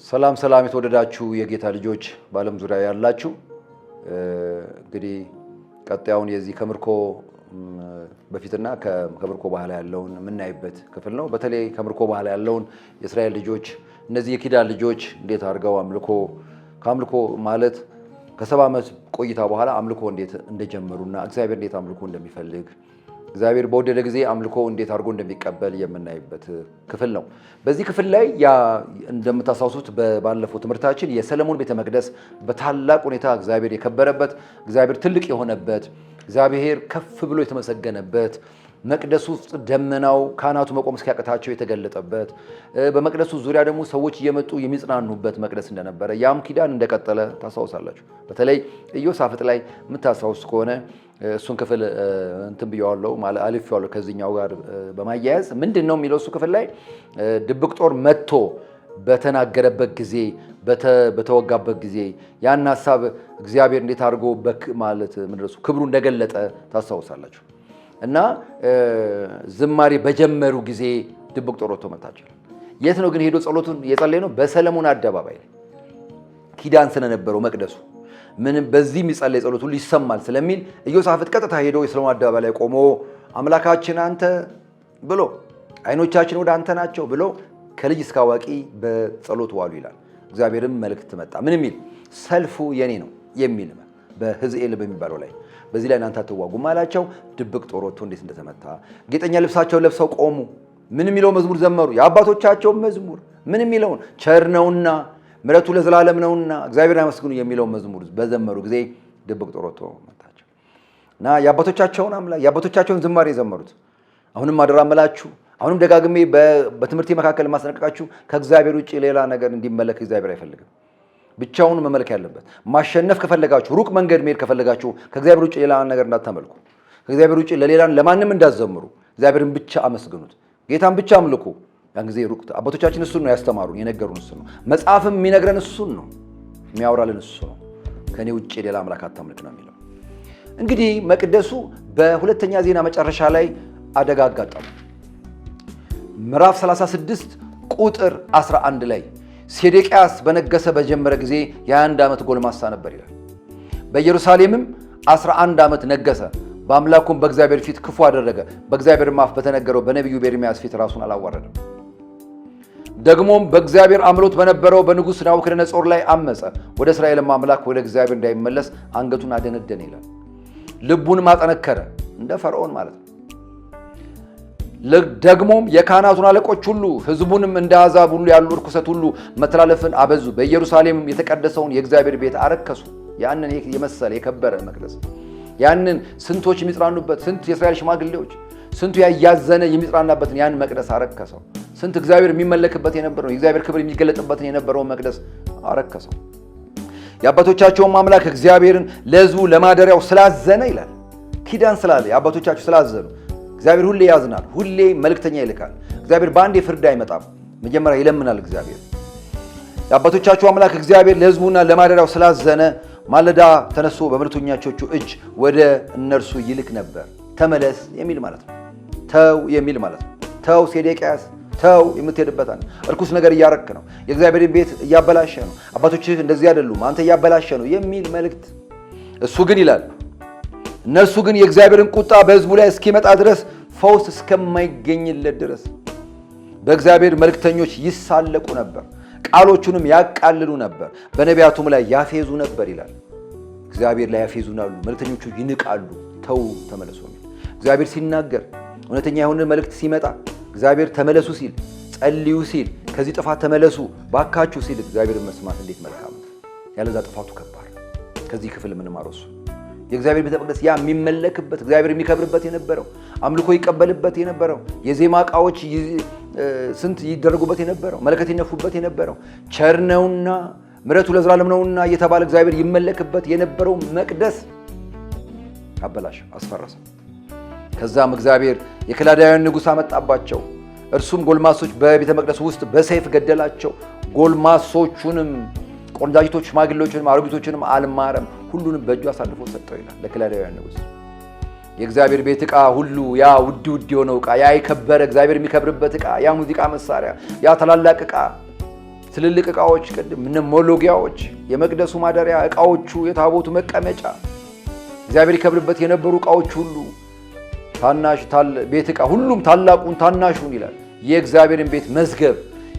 ሰላም ሰላም የተወደዳችሁ የጌታ ልጆች በዓለም ዙሪያ ያላችሁ እንግዲህ ቀጣዩን የዚህ ከምርኮ በፊትና ከምርኮ በኋላ ያለውን የምናይበት ክፍል ነው። በተለይ ከምርኮ በኋላ ያለውን የእስራኤል ልጆች እነዚህ የኪዳን ልጆች እንዴት አድርገው ከአምልኮ ማለት ከ70 ዓመት ቆይታ በኋላ አምልኮ እንዴት እንደጀመሩና እግዚአብሔር እንዴት አምልኮ እንደሚፈልግ እግዚአብሔር በወደደ ጊዜ አምልኮ እንዴት አድርጎ እንደሚቀበል የምናይበት ክፍል ነው። በዚህ ክፍል ላይ እንደምታስታውሱት ባለፈው ትምህርታችን የሰለሞን ቤተ መቅደስ በታላቅ ሁኔታ እግዚአብሔር የከበረበት፣ እግዚአብሔር ትልቅ የሆነበት፣ እግዚአብሔር ከፍ ብሎ የተመሰገነበት፣ መቅደሱ ውስጥ ደመናው ካህናቱ መቆም እስኪያቅታቸው የተገለጠበት፣ በመቅደሱ ዙሪያ ደግሞ ሰዎች እየመጡ የሚጽናኑበት መቅደስ እንደነበረ ያም ኪዳን እንደቀጠለ ታስታውሳላችሁ። በተለይ ኢዮሳፍጥ ላይ የምታስታውሱ ከሆነ እሱን ክፍል እንትን ብየዋለሁ ማለት አልፌዋለሁ። ከዚህኛው ጋር በማያያዝ ምንድነው የሚለው እሱ ክፍል ላይ ድብቅ ጦር መጥቶ በተናገረበት ጊዜ በተወጋበት ጊዜ ያን ሐሳብ እግዚአብሔር እንዴት አድርጎ ማለት ምንድነው ክብሩ እንደገለጠ ታስታውሳላችሁ። እና ዝማሬ በጀመሩ ጊዜ ድብቅ ጦር ወጥቶ መታቸው። የት ነው ግን ሄዶ ጸሎቱን የጸለየ ነው? በሰለሞን አደባባይ ላይ ኪዳን ስለነበረው መቅደሱ ምንም በዚህ የሚጸለይ ጸሎት ሁሉ ይሰማል ስለሚል ኢዮሳፍጥ ቀጥታ ሄዶ የሰለሞን አደባባይ ላይ ቆሞ አምላካችን አንተ ብሎ አይኖቻችን ወደ አንተ ናቸው ብሎ ከልጅ እስከ አዋቂ በጸሎት ዋሉ ይላል። እግዚአብሔርም መልእክት መጣ። ምን የሚል ሰልፉ የኔ ነው የሚል በሕዝኤል በሚባለው ላይ በዚህ ላይ እናንተ አትዋጉም አላቸው። ድብቅ ጦር ወጥቶ እንዴት እንደተመታ ጌጠኛ ልብሳቸውን ለብሰው ቆሙ። ምን የሚለው መዝሙር ዘመሩ? የአባቶቻቸው መዝሙር ምን የሚለውን ቸር ነውና ምሕረቱ ለዘላለም ነውና እግዚአብሔር ያመስግኑ የሚለውን መዝሙር በዘመሩ ጊዜ ድብቅ ጦር ወጥቶ መታቸው እና የአባቶቻቸውን አምላክ የአባቶቻቸውን ዝማሬ ዘመሩት። አሁንም አደራ እምላችሁ፣ አሁንም ደጋግሜ በትምህርቴ መካከል ማስጠንቀቃችሁ ከእግዚአብሔር ውጭ ሌላ ነገር እንዲመለክ እግዚአብሔር አይፈልግም። ብቻውን መመለክ ያለበት። ማሸነፍ ከፈለጋችሁ፣ ሩቅ መንገድ መሄድ ከፈለጋችሁ ከእግዚአብሔር ውጭ ሌላ ነገር እንዳታመልኩ፣ ከእግዚአብሔር ውጭ ለማንም እንዳትዘምሩ፣ እግዚአብሔርን ብቻ አመስግኑት፣ ጌታን ብቻ አምልኩ። ያን ጊዜ ሩቅ አባቶቻችን እሱን ነው ያስተማሩን፣ የነገሩን እሱን ነው። መጽሐፍም የሚነግረን እሱን ነው፣ የሚያወራልን እሱ ነው። ከኔ ውጭ ሌላ አምላክ አታምልክ ነው የሚለው። እንግዲህ መቅደሱ በሁለተኛ ዜና መጨረሻ ላይ አደጋ አጋጠመ። ምዕራፍ 36 ቁጥር 11 ላይ ሴዴቅያስ በነገሰ በጀመረ ጊዜ የ21 ዓመት ጎልማሳ ነበር ይላል። በኢየሩሳሌምም 11 ዓመት ነገሰ። በአምላኩም በእግዚአብሔር ፊት ክፉ አደረገ። በእግዚአብሔር አፍ በተነገረው በነቢዩ በኤርምያስ ፊት ራሱን አላዋረደም። ደግሞም በእግዚአብሔር አምሎት በነበረው በንጉሥ ናቡከደነፆር ላይ አመፀ። ወደ እስራኤልም አምላክ ወደ እግዚአብሔር እንዳይመለስ አንገቱን አደነደነ ይላል። ልቡንም አጠነከረ፣ እንደ ፈርዖን ማለት ነው። ደግሞም የካህናቱን አለቆች ሁሉ ሕዝቡንም እንደ አሕዛብ ሁሉ ያሉ ርኩሰት ሁሉ መተላለፍን አበዙ። በኢየሩሳሌም የተቀደሰውን የእግዚአብሔር ቤት አረከሱ። ያንን የመሰለ የከበረ መቅደስ፣ ያንን ስንቶች የሚጽናኑበት፣ ስንት የእስራኤል ሽማግሌዎች ስንቱ ያያዘነ የሚጽናናበትን ያን መቅደስ አረከሰው። ስንት እግዚአብሔር የሚመለክበት የነበረው የእግዚአብሔር ክብር የሚገለጥበትን የነበረውን መቅደስ አረከሰው። የአባቶቻቸውን አምላክ እግዚአብሔርን ለሕዝቡ ለማደሪያው ስላዘነ ይላል። ኪዳን ስላለ የአባቶቻቸው ስላዘኑ እግዚአብሔር ሁሌ ያዝናል፣ ሁሌ መልእክተኛ ይልካል። እግዚአብሔር በአንዴ ፍርድ አይመጣም። መጀመሪያ ይለምናል እግዚአብሔር። የአባቶቻቸው አምላክ እግዚአብሔር ለሕዝቡና ለማደሪያው ስላዘነ ማለዳ ተነስቶ በመልእክተኞቹ እጅ ወደ እነርሱ ይልክ ነበር። ተመለስ የሚል ማለት ነው። ተው የሚል ማለት ነው። ተው ሴዴቅያስ ተው፣ የምትሄድበት እርኩስ ነገር እያረክ ነው፣ የእግዚአብሔርን ቤት እያበላሸ ነው፣ አባቶችህ እንደዚህ አይደሉም፣ አንተ እያበላሸ ነው የሚል መልእክት። እሱ ግን ይላል እነርሱ ግን የእግዚአብሔርን ቁጣ በሕዝቡ ላይ እስኪመጣ ድረስ ፈውስ እስከማይገኝለት ድረስ በእግዚአብሔር መልእክተኞች ይሳለቁ ነበር፣ ቃሎቹንም ያቃልሉ ነበር፣ በነቢያቱም ላይ ያፌዙ ነበር ይላል። እግዚአብሔር ላይ ያፌዙናሉ፣ መልእክተኞቹ ይንቃሉ። ተው ተመለሱ። እግዚአብሔር ሲናገር እውነተኛ የሆነ መልእክት ሲመጣ እግዚአብሔር ተመለሱ ሲል፣ ጸልዩ ሲል፣ ከዚህ ጥፋት ተመለሱ ባካችሁ ሲል እግዚአብሔርን መስማት እንዴት መልካም ነው። ያለዛ ጥፋቱ ከባድ። ከዚህ ክፍል የምንማረው እሱ የእግዚአብሔር ቤተ መቅደስ ያ የሚመለክበት እግዚአብሔር የሚከብርበት የነበረው አምልኮ ይቀበልበት የነበረው የዜማ ዕቃዎች ስንት ይደረጉበት የነበረው መለከት ይነፉበት የነበረው ቸር ነውና ምሕረቱ ለዘላለም ነውና እየተባለ እግዚአብሔር ይመለክበት የነበረው መቅደስ አበላሽ፣ አስፈረሰ። ከዛም እግዚአብሔር የከላዳውያን ንጉሥ አመጣባቸው። እርሱም ጎልማሶች በቤተ መቅደስ ውስጥ በሰይፍ ገደላቸው። ጎልማሶቹንም ቆንጃጅቶች ሽማግሌዎችንም አሮጊቶችንም አልማረም፣ ሁሉንም በእጁ አሳልፎ ሰጠው ይላል ለከላዳውያን ንጉሥ። የእግዚአብሔር ቤት ዕቃ ሁሉ ያ ውድ የሆነው ዕቃ ያ የከበረ እግዚአብሔር የሚከብርበት ዕቃ ያ ሙዚቃ መሳሪያ ያ ታላላቅ ዕቃ ትልልቅ ዕቃዎች ቅድም ሞሎጊያዎች የመቅደሱ ማደሪያ ዕቃዎቹ የታቦቱ መቀመጫ እግዚአብሔር ይከብርበት የነበሩ ዕቃዎች ሁሉ ታናሽ ቤት ዕቃ ሁሉም ታላቁን ታናሹን ይላል የእግዚአብሔርን ቤት መዝገብ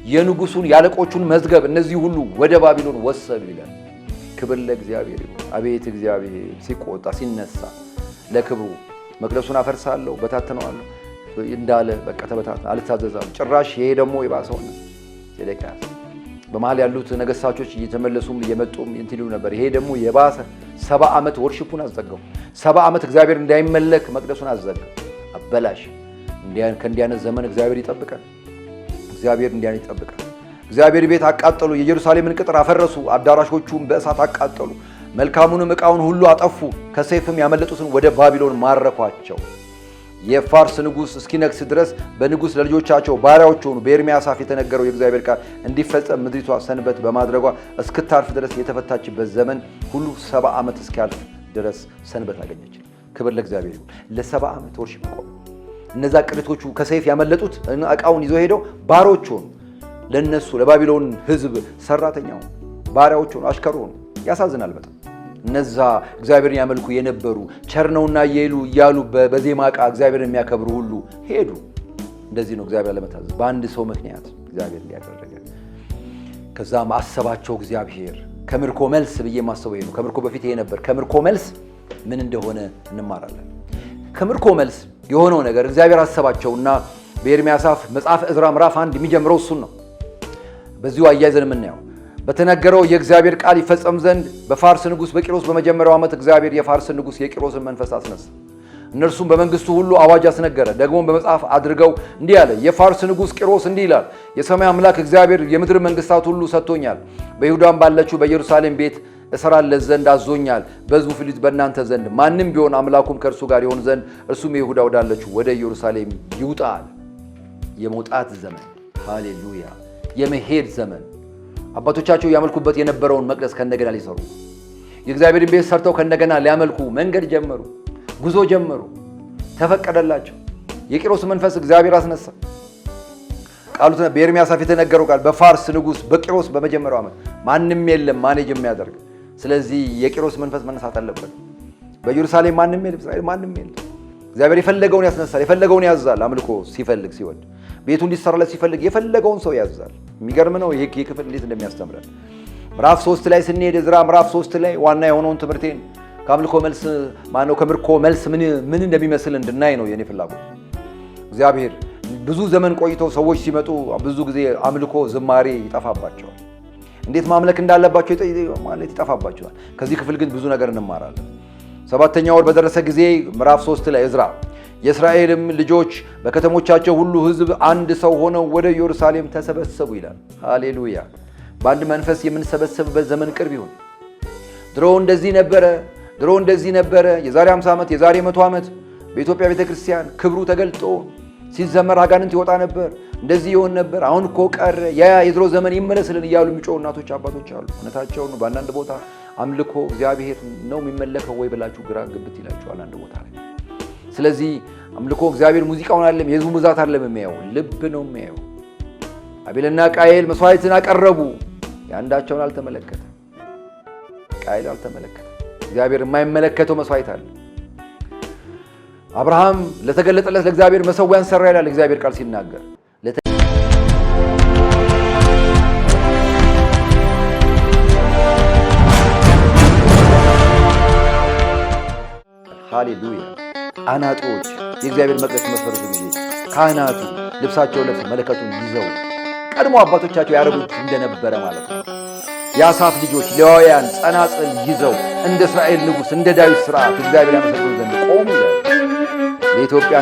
የንጉሱን ያለቆቹን መዝገብ እነዚህ ሁሉ ወደ ባቢሎን ወሰዱ ይላል። ክብር ለእግዚአብሔር ይሁን። አቤት እግዚአብሔር ሲቆጣ ሲነሳ ለክብሩ መቅደሱን አፈርሳለሁ በታተነዋለሁ እንዳለ በቃ ተበታተነ አልታዘዛም። ጭራሽ ይሄ ደግሞ የባሰው ነው። ሴዴቅያስ በመሃል ያሉት ነገሥታቶች እየተመለሱም እየመጡም እንትሉ ነበር። ይሄ ደግሞ የባሰ 70 ዓመት ወርሺፑን አዘጋው። 70 ዓመት እግዚአብሔር እንዳይመለክ መቅደሱን አዘጋ አበላሽ። ከእንዲያነት ዘመን እግዚአብሔር ይጠብቀን። እግዚአብሔር እንዲያን ይጠብቀን። እግዚአብሔር ቤት አቃጠሉ፣ የኢየሩሳሌምን ቅጥር አፈረሱ፣ አዳራሾቹን በእሳት አቃጠሉ፣ መልካሙንም ዕቃውን ሁሉ አጠፉ፣ ከሰይፍም ያመለጡትን ወደ ባቢሎን ማረኳቸው። የፋርስ ንጉሥ እስኪነግስ ድረስ በንጉሥ ለልጆቻቸው ባሪያዎች ሆኑ። በኤርምያስ አፍ የተነገረው የእግዚአብሔር ቃል እንዲፈጸም ምድሪቷ ሰንበት በማድረጓ እስክታርፍ ድረስ የተፈታችበት ዘመን ሁሉ 70 ዓመት እስኪያልፍ ድረስ ሰንበት አገኘች። ክብር ለእግዚአብሔር ይሁን። ለ70 ዓመት ወርሺፕ ቆመ። እነዛ ቅሪቶቹ ከሰይፍ ያመለጡት ዕቃውን ይዘው ሄደው ባሮች ሆኑ። ለነሱ ለባቢሎን ሕዝብ ሰራተኛው ባሪያዎች ሆኑ፣ አሽከሩ ሆኑ። ያሳዝናል በጣም። እነዛ እግዚአብሔርን ያመልኩ የነበሩ ቸርነውና የሉ እያሉ በዜማ ዕቃ እግዚአብሔርን የሚያከብሩ ሁሉ ሄዱ። እንደዚህ ነው እግዚአብሔር ለመታዘዝ በአንድ ሰው ምክንያት እግዚአብሔር ሊያደረገ። ከዛም አሰባቸው እግዚአብሔር። ከምርኮ መልስ ብዬ ማሰበው ይሄ ነው። ከምርኮ በፊት ይሄ ነበር። ከምርኮ መልስ ምን እንደሆነ እንማራለን። ከምርኮ መልስ የሆነው ነገር እግዚአብሔር አሰባቸውና በኤርምያስ አፍ መጽሐፍ ዕዝራ ምዕራፍ 1 የሚጀምረው እሱን ነው። በዚሁ አያይዘን የምናየው በተነገረው የእግዚአብሔር ቃል ይፈጸም ዘንድ በፋርስ ንጉሥ በቂሮስ በመጀመሪያው ዓመት እግዚአብሔር የፋርስ ንጉሥ የቂሮስን መንፈስ አስነሳ። እነርሱም በመንግስቱ ሁሉ አዋጅ አስነገረ። ደግሞም በመጽሐፍ አድርገው እንዲህ አለ፣ የፋርስ ንጉሥ ቂሮስ እንዲህ ይላል፣ የሰማይ አምላክ እግዚአብሔር የምድር መንግስታት ሁሉ ሰጥቶኛል። በይሁዳም ባለችው በኢየሩሳሌም ቤት እሰራለት ዘንድ አዞኛል። በሕዝቡ ፊት በእናንተ ዘንድ ማንም ቢሆን አምላኩም ከእርሱ ጋር ይሆን ዘንድ እርሱም የይሁዳ ወዳለችው ወደ ኢየሩሳሌም ይውጣል። የመውጣት ዘመን፣ ሃሌሉያ! የመሄድ ዘመን። አባቶቻቸው ያመልኩበት የነበረውን መቅደስ ከእንደገና ሊሰሩ የእግዚአብሔርን ቤት ሰርተው ከእንደገና ሊያመልኩ መንገድ ጀመሩ፣ ጉዞ ጀመሩ። ተፈቀደላቸው። የቂሮስ መንፈስ እግዚአብሔር አስነሳ። ቃሉ በኤርምያስ አፍ የተነገረው ቃል በፋርስ ንጉሥ በቂሮስ በመጀመሪያው ዓመት ማንም የለም ማኔጅ የሚያደርግ። ስለዚህ የቂሮስ መንፈስ መነሳት አለበት። በኢየሩሳሌም ማንም የለም፣ እስራኤል ማንም የለም። እግዚአብሔር የፈለገውን ያስነሳል፣ የፈለገውን ያዛል። አምልኮ ሲፈልግ ሲወድ ቤቱ እንዲሰራለት ሲፈልግ የፈለገውን ሰው ያዛል። የሚገርም ነው ይህ ክፍል እንዴት እንደሚያስተምረን። ምዕራፍ 3 ላይ ስንሄድ ዕዝራ ምዕራፍ 3 ላይ ዋና የሆነውን ትምህርቴን ከምርኮ መልስ ምን እንደሚመስል እንድናይ ነው የኔ ፍላጎት። እግዚአብሔር ብዙ ዘመን ቆይተው ሰዎች ሲመጡ ብዙ ጊዜ አምልኮ ዝማሬ ይጠፋባቸዋል። እንዴት ማምለክ እንዳለባቸው ማለት ይጠፋባቸዋል። ከዚህ ክፍል ግን ብዙ ነገር እንማራለን። 7ኛው ወር በደረሰ ጊዜ ምዕራፍ 3 ላይ ዕዝራ የእስራኤልም ልጆች በከተሞቻቸው ሁሉ ሕዝብ አንድ ሰው ሆነው ወደ ኢየሩሳሌም ተሰበሰቡ ይላል። ሃሌሉያ! በአንድ መንፈስ የምንሰበሰብበት ዘመን ቅርብ ይሁን። ድሮ እንደዚህ ነበረ። የዛሬ 50 ዓመት የዛሬ 100 ዓመት በኢትዮጵያ ቤተክርስቲያን ክብሩ ተገልጦ ሲዘመር አጋንንት ይወጣ ነበር፣ እንደዚህ ይሆን ነበር። አሁን እኮ ቀረ፣ ያ የድሮ ዘመን ይመለስልን እያሉ የሚጮሁ እናቶች አባቶች አሉ። እውነታቸውን። በአንዳንድ ቦታ አምልኮ እግዚአብሔር ነው የሚመለከው ወይ ብላችሁ ግራ ግብት ይላችኋል አንድ ቦታ ላይ። ስለዚህ አምልኮ እግዚአብሔር ሙዚቃውን አይደለም የህዝቡ ብዛት አይደለም የሚያየው፣ ልብ ነው የሚያየው። አቤልና ቃየል መስዋዕትን አቀረቡ፣ የአንዳቸውን አልተመለከተ። ቃየል አልተመለከተ። እግዚአብሔር የማይመለከተው መስዋዕት አለ። አብርሃም ለተገለጠለት ለእግዚአብሔር መሰዊያን ሰራ ይላል እግዚአብሔር ቃል ሲናገር። ሃሌሉያ! አናጦች የእግዚአብሔር መቅደስ መስፈርቱ ጊዜ ካህናቱ ልብሳቸው ለብሰው መለከቱን ይዘው ቀድሞ አባቶቻቸው ያደረጉት እንደነበረ ማለት ነው። የአሳፍ ልጆች ሌዋውያን ጸናጽል ይዘው እንደ እስራኤል ንጉሥ እንደ ዳዊት ሥርዓት እግዚአብሔር ያመሰግኑ ዘንድ ቆሙ ይላል። የኢትዮጵያ